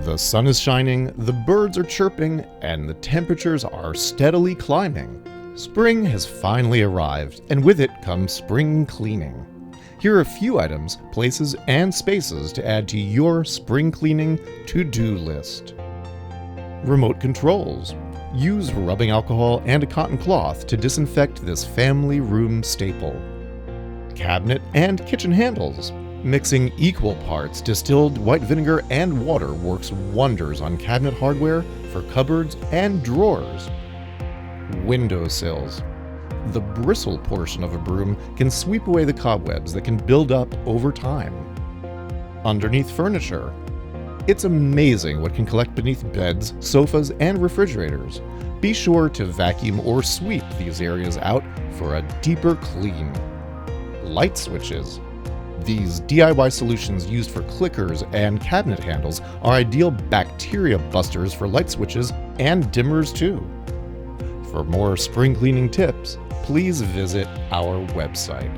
The sun is shining, the birds are chirping, and the temperatures are steadily climbing. Spring has finally arrived, and with it comes spring cleaning. Here are a few items, places, and spaces to add to your spring cleaning to-do list. Remote controls. Use rubbing alcohol and a cotton cloth to disinfect this family room staple. Cabinet and kitchen handles. Mixing equal parts distilled white vinegar and water works wonders on cabinet hardware for cupboards and drawers. Windowsills. The bristle portion of a broom can sweep away the cobwebs that can build up over time. Underneath furniture. It's amazing what can collect beneath beds, sofas, and refrigerators. Be sure to vacuum or sweep these areas out for a deeper clean. Light switches. These DIY solutions used for clickers and cabinet handles are ideal bacteria busters for light switches and dimmers too. For more spring cleaning tips, please visit our website.